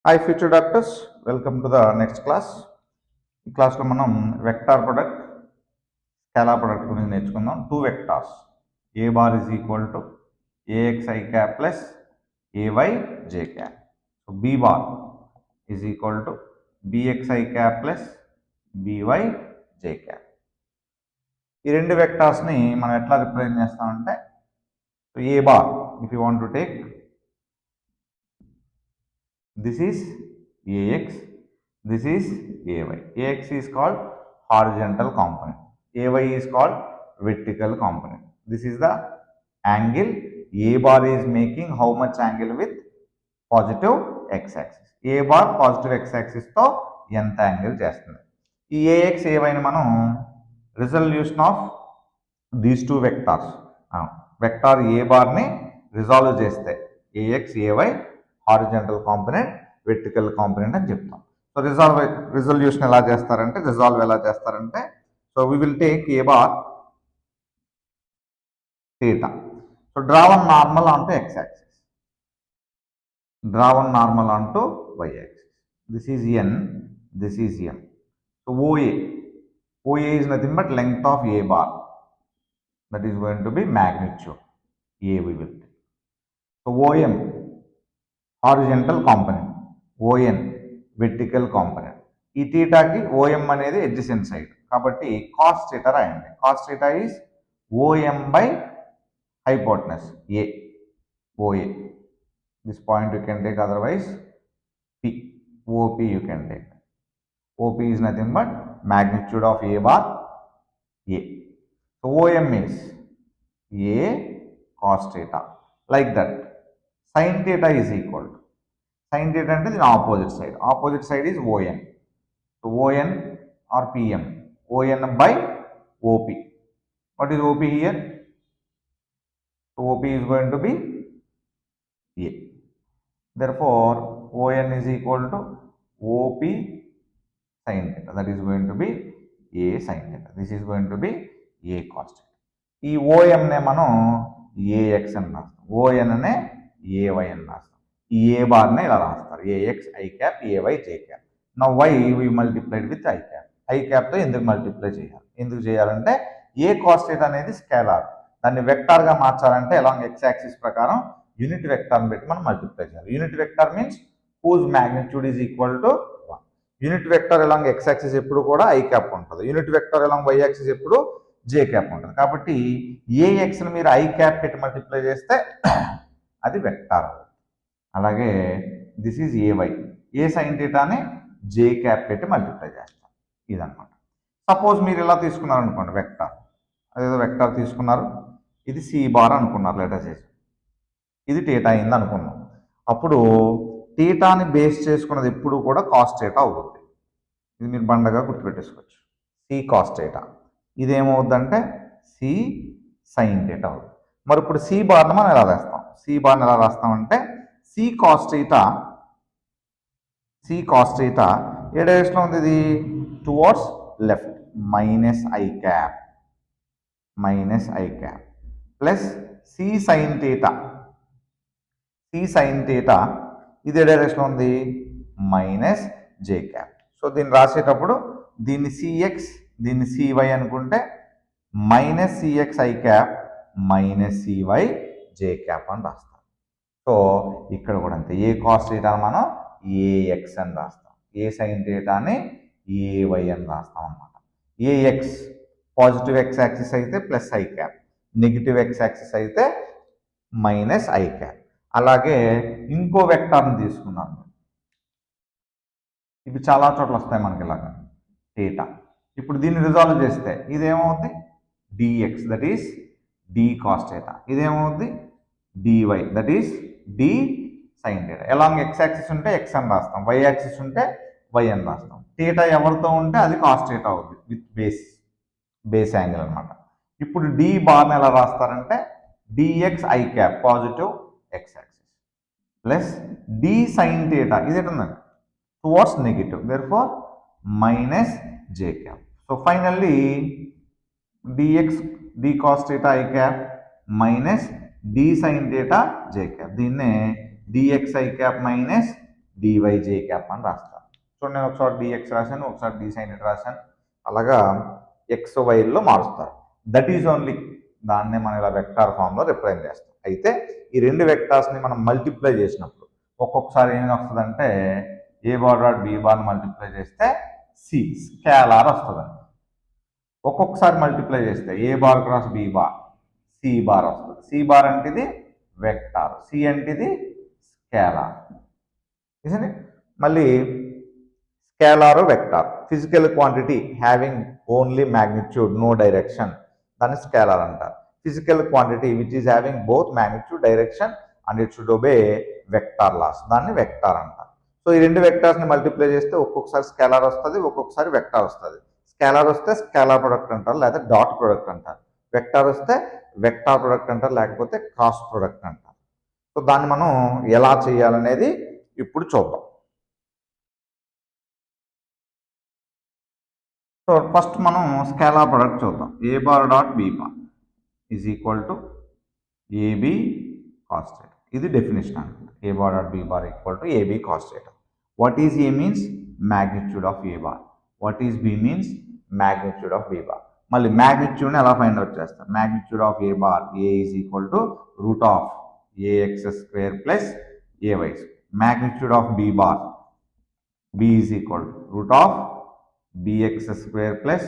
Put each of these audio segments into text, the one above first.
Hi future doctors, welcome to the next class. ఈ క్లాస్లో మనం వెక్టార్ ప్రొడక్ట్ స్కేలార్ ప్రొడక్ట్ గురించి నేర్చుకుందాం. Two vectors A bar is equal to AXI cap plus AY J cap. So B bar is equal to BXI cap plus BY J cap. ఈ రెండు వెక్టార్స్ని మనం ఎట్లా రిప్రజెంట్ చేస్తామంటే, A bar if you want to take this is AX, this is AY. AX is called horizontal component, AY is called vertical component. This is the angle A bar is making how much angle with positive x-axis. A bar positive x-axis తో ఎంత angle చేస్తుంది. ఈ AX AYని మనం resolution of these two vectors, vector A బార్ని resolve చేస్తే AX AY horizontal component, vertical component అని చెప్తాం. సో రిజల్యూషన్ ఎలా చేస్తారంటే, so we will take A bar theta. So draw one normal onto x-axis, draw one normal onto y-axis. This is n, this is m. So OA is nothing but length of a bar, that is going to be magnitude A we will take. So OM horizontal component, ON vertical component. ఈ థీటాకి OM అనేది adjacent side కాబట్టి cos theta రాయండి. Cos theta is OM by hypotenuse A, OA. This point you can take, otherwise P, OP you can take. OP is nothing but magnitude of a bar a. So OM is a cos theta, like that. Sin theta is equal to, sin theta అంటే దీని opposite side is ON. So ON or PM, ON by OP. What is OP here? So OP is going to be A. Therefore ON is equal to OP sin theta, that is going to be a sin theta. This is going to be a cos theta. ఈ OM నే మనం AX అని రాస్తాం, ఓఎన్ అనే ఏవై అని రాస్తాం. ఈ ఏ బార్నే ఇలా రాస్తారు, AX I cap AY J cap. నా why we multiplied with I cap. I క్యాప్తో ఎందుకు మల్టిప్లై చేయాలి? ఎందుకు చేయాలంటే ఏ కాస్ థీటా అనేది స్కేలార్, దాన్ని వెక్టార్గా మార్చాలంటే అలాంగ్ ఎక్స్ యాక్సిస్ ప్రకారం యూనిట్ వెక్టార్ని పెట్టి మనం మల్టిప్లై చేయాలి. Unit vector means whose magnitude is equal to 1. Unit vector along X axis ఎప్పుడు కూడా ఐ క్యాప్ ఉంటుంది, unit vector along Y axis ఎప్పుడు జే క్యాప్ ఉంటుంది. కాబట్టి ఏఎక్స్ని మీరు ఐ క్యాప్ పెట్టి మల్టిప్లై చేస్తే అది వెక్టార్. అలాగే this is AY, A sine థీటాని జే క్యాప్ పెట్టి మల్టిప్లై చేస్తాం. ఇదన్నమాట. సపోజ్ మీరు ఇలా తీసుకున్నారనుకోండి వెక్టార్, అదేదో వెక్టార్ తీసుకున్నారు, ఇది సి బార్ అనుకున్నారు లెటర్ చేసి, ఇది థీటా అయింది అనుకున్నాం. అప్పుడు థీటాని బేస్ చేసుకున్నది ఎప్పుడు కూడా కాస్ థీటా అవుతుంది. ఇది మీరు బండగా గుర్తుపెట్టేసుకోవచ్చు, సి కాస్ థీటా. ఇదేమవుద్దంటే సి సైన్ థీటా అవుతుంది. మరి ఇప్పుడు సి బార్ని మనం ఎలా రాస్తాం? సి బార్ని ఎలా రాస్తామంటే సి కాస్ థీటా ఏ డైరెక్షన్లో ఉంది? ఇది towards left, minus I cap plus C sine theta ఇదే డైరెక్షన్ ఉంది, మైనస్ జే క్యాప్. సో దీన్ని రాసేటప్పుడు దీన్ని సిఎక్స్ దీన్ని సివై అనుకుంటే minus C x I cap minus C y J cap అని రాస్తాం. సో ఇక్కడ కూడా అంతే, ఏ కాస్ థీటాని మనం ఏఎక్స్ అని రాస్తాం, ఏ సైన్ థీటాని ఏవై అని రాస్తాం అన్నమాట. ఏఎక్స్ పాజిటివ్ ఎక్స్ యాక్సిస్ అయితే plus I cap, negative X axis అయితే మైనస్ ఐ క్యాప్. అలాగే ఇంకో వెక్టార్ని తీసుకున్నాను, ఇవి చాలా చోట్ల వస్తాయి మనకి ఇలాగా థీటా. ఇప్పుడు దీన్ని రిజాల్వ్ చేస్తే ఇదేమవుద్ది DX, that is D cos theta. ఇదేమవుద్ది DY, that is D sine theta. Along X axis ఉంటే ఎక్స్ అని రాస్తాం, వై యాక్సిస్ ఉంటే వై అని రాస్తాం. థీటా ఎవరితో ఉంటే అది కాస్ థీటా అవుద్ది విత్ బేస్ యాంగిల్ అనమాట. ఇప్పుడు డి బార్ని ఎలా రాస్తారంటే DX I cap positive X axis plus D sine theta, ఇది ఏంటండి towards negative, therefore minus J cap. So finally DX D cos theta I cap minus D sine theta J cap. దీన్నే DX I cap minus dij cap అని రాస్తాను. చూడండి, నేను ఒకసారి dx రాశాను, ఒకసారి d sin θ రాశాను. అలాగా x వైలో మారుస్తారు. దట్ ఈజ్ ఓన్లీ, దాన్నే మనం ఇలా వెక్టార్ ఫామ్లో రిప్రజెంట్ చేస్తాం. అయితే ఈ రెండు వెక్టార్స్ని మనం మల్టిప్లై చేసినప్పుడు ఒక్కొక్కసారి ఏమి వస్తుందంటే ఏ బార్ డాట్ బి బార్ని మల్టిప్లై చేస్తే సి స్కేలార్ వస్తుందండి. ఒక్కొక్కసారి మల్టిప్లై చేస్తే A bar cross B bar C bar వస్తుంది. సి బార్ అంటే ఇది వెక్టార్, సి అంటే ఇది స్కేలార్. isn't it? మళ్ళీ scalar vector, physical quantity having only magnitude no direction, దాన్ని స్కేలార్ అంటారు. Physical quantity which is having both magnitude direction and it should obey vector laws, దాన్ని vector అంటారు. So ఈ రెండు వెక్టార్స్ని multiply చేస్తే ఒక్కొక్కసారి స్కేలార్ వస్తుంది, ఒక్కొక్కసారి వెక్టార్ వస్తుంది. స్కేలార్ వస్తే స్కేలార్ ప్రొడక్ట్ అంటారు, లేదా డాట్ ప్రొడక్ట్ అంటారు. వెక్టార్ వస్తే వెక్టార్ ప్రొడక్ట్ అంటారు, లేకపోతే క్రాస్ ప్రొడక్ట్ అంటారు. సో దాన్ని మనం ఎలా చేయాలనేది ఇప్పుడు చూద్దాం. సో ఫస్ట్ మనం స్కేలార్ ప్రొడక్ట్ చూద్దాం. A bar dot B bar is equal to AB cos θ. ఇది డెఫినేషన్ అనమాట. A bar dot B bar equal to AB cos θ. What is A means magnitude of A bar, what is B means magnitude of B bar. మళ్ళీ మ్యాగ్నిట్యూడ్ని ఎలా find out చేస్తాం? Magnitude of A bar, A is equal to root of AX square plus ఏవై. magnitude of b bar, b is equal to root of bx square plus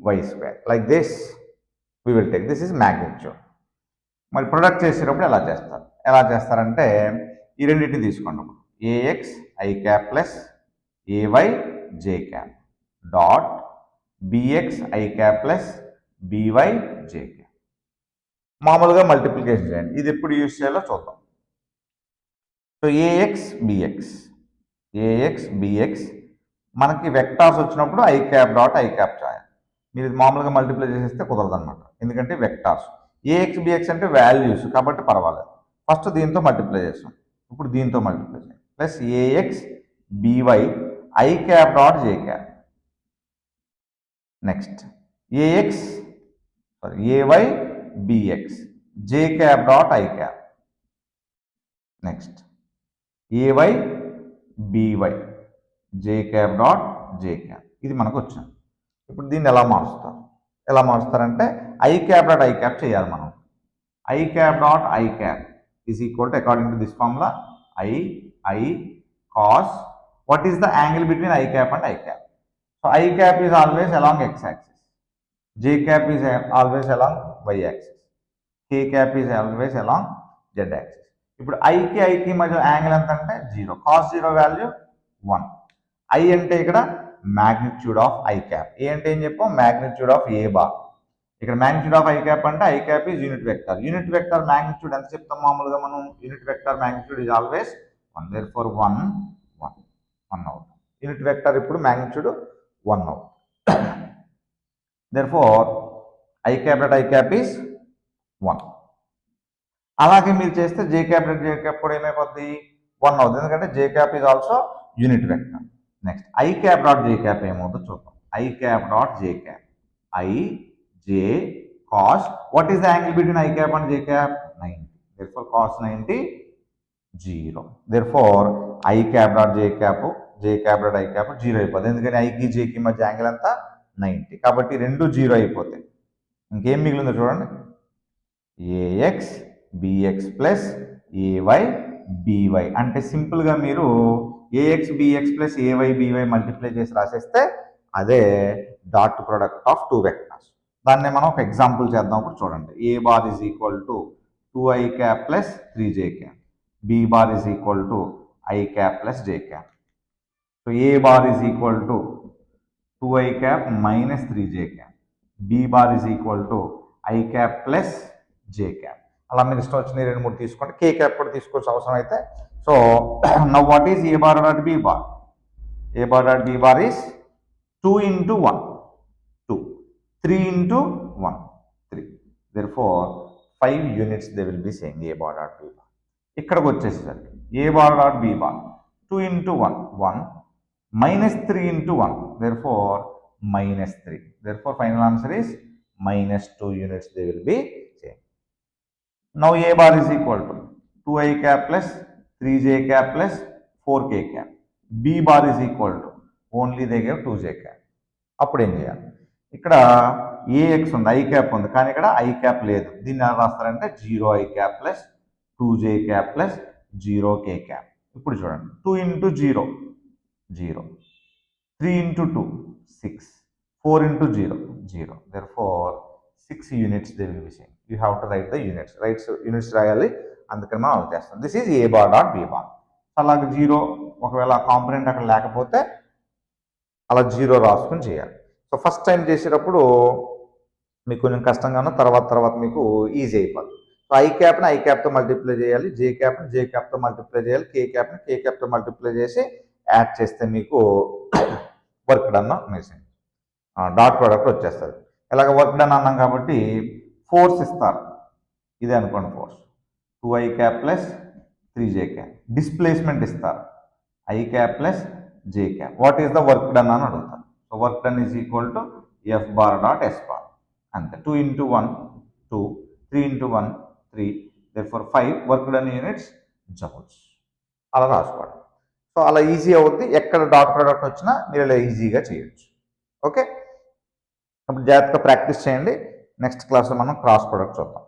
by square. Like this we will take, this is magnitude. మరి product చేసేటప్పుడు ఎలా చేస్తారంటే ఈ రెండింటిని తీసుకోండి. ax i cap plus ay j cap dot bx i cap plus by j cap. మామూలుగా multiplication చేయండి. ఇది ఎప్పుడు యూజ్ చేయాలో చూద్దాం. సో ఏఎక్స్ బిఎక్స్ మనకి వెక్టార్స్ వచ్చినప్పుడు I cap dot I cap చేయాలి. మీరు ఇది మామూలుగా మల్టిప్లై చేసేస్తే కుదరదు అనమాట, ఎందుకంటే వెక్టార్స్. ఏఎక్స్ బిఎక్స్ అంటే వాల్యూస్ కాబట్టి పర్వాలేదు. ఫస్ట్ దీంతో మల్టిప్లై చేస్తాం, ఇప్పుడు దీంతో మల్టిప్లై చేయాలి. Plus AX BY I cap dot J cap. Next AX AY BX J cap dot I cap. Next AY BY J cap dot J cap. ఇది మనకు వచ్చింది. ఇప్పుడు దీన్ని ఎలా మారుస్తారంటే I cap dot I cap చేయాలి మనం. I cap dot I cap is equal to according to this formula I cos what is the angle between I cap and I cap. So I cap is always along X axis, J cap is always along Y axis, K cap is always along Z axis. ఇప్పుడు ఐకి మధ్య angle ఎంత అంటే 0, cos 0 value 1. I అంటే ఇక్కడ magnitude of I cap, ఏ అంటే ఏం చెప్పాం మ్యాగ్నిట్యూడ్ ఆఫ్ ఏ బార్. ఇక్కడ మ్యాగ్నిట్యూడ్ ఆఫ్ ఐ క్యాప్ అంటే I cap is unit vector. Unit vector magnitude ఎంత చెప్తాం మామూలుగా మనం? Unit vector magnitude is always 1, therefore 1 అవుతుంది. యూనిట్ వెక్టర్ ఇప్పుడు మ్యాగ్నిట్యూడ్ 1 అవుతుంది. therefore I cap dot I cap is 1. అలాగే మీరు చేస్తే J cap dot J cap కూడా ఏమైపోద్ది? 1 అవుతుంది, ఎందుకంటే J cap is also unit vector. Next I cap dot J cap ఏమవుతుందో చూద్దాం. I cap dot J cap I J cos what is the angle between I cap and J cap? 90. therefore cos 90 0. therefore I cap dot J cap dot I cap 0 అయిపోతుంది, ఎందుకంటే ఐకి జేకి మధ్య angle అంతా 90 కాబట్టి రెండు 0 అయిపోతాయి. ఇంకేం మిగిలిందో చూడండి. A x b x plus a y b y అంటే సింపుల్గా మీరు a x b x plus a y b y multiply చేసి రాసేస్తే అదే dot product of two vectors. దాన్ని మనం ఒక ఎగ్జాంపుల్ చేద్దాం. ఇప్పుడు చూడండి. A bar is equal to 2i cap plus 3j cap, b bar is equal to i cap plus j cap. So a bar is equal to 2i cap minus 3j cap, b bar is equal to i cap plus j cap. అలా మీరు ఇష్టం వచ్చిన 2-3 తీసుకోండి, కే cap కూడా తీసుకోవచ్చు అవసరం అయితే. So now what is A bar dot B bar? A bar dot B bar is 2 into 1 2, 3 into 1 3. therefore 5 units they will be saying a bar dot b bar. ఇక్కడికి వచ్చేసరికి a bar dot b bar 2 into 1 1 minus 3 into 1 therefore minus 3. therefore final answer is minus 2 units they will be saying. Now a bar is equal to 2i cap plus 3j cap plus 4k cap. B bar is equal to only they gave 2j cap. అప్పుడు ఏం చేయాలి? ఇక్కడ AX ఉంది, I cap ఉంది, కానీ ఇక్కడ I cap లేదు. దీన్ని ఎలా రాస్తారంటే 0i cap plus 2j cap plus 0k cap. ఇప్పుడు చూడండి, 2 into 0 0, 3 into 2 6, 4 into 0 0. Therefore 6 units they will be saying. You have to write the units. Units రాయాలి, అందుకని మనం అలా చేస్తాం. This is A bar dot B bar. అలాగే 0, ఒకవేళ component అక్కడ లేకపోతే అలా 0 రాసుకుని చేయాలి. సో ఫస్ట్ టైం చేసేటప్పుడు మీకు కొంచెం కష్టంగానో తర్వాత మీకు ఈజీ అయిపోతుంది. సో ఐ క్యాప్ని ఐ క్యాప్తో మల్టిప్లై చేయాలి, జే క్యాప్ని జే క్యాప్తో మల్టిప్లై చేయాలి, కే క్యాప్ని కే క్యాప్తో మల్టిప్లై చేసి యాడ్ చేస్తే మీకు work done message dot product వచ్చేస్తుంది. ఇలాగ వర్క్ డన్ అన్నాం కాబట్టి ఫోర్స్ ఇస్తారు. ఇదే అనుకోండి force, 2i cap plus 3j cap. Displacement ఇస్తారు, i cap plus j cap. What is the work done అని అడుగుతారు. So work done is equal to f bar dot s bar. అంతే. 2 into 1 2, 3 into 1 3, therefore 5 work done units joules. అలా రాసుకోండి. So అలా easy అవుద్ది. ఎక్కడ dot product వచ్చినా మీరు ఇలా ఈజీగా చేయొచ్చు. ఓకే, అప్పుడు జాగ్రత్తగా ప్రాక్టీస్ చేయండి. నెక్స్ట్ క్లాస్లో మనం క్రాస్ ప్రోడక్ట్ చూద్దాం.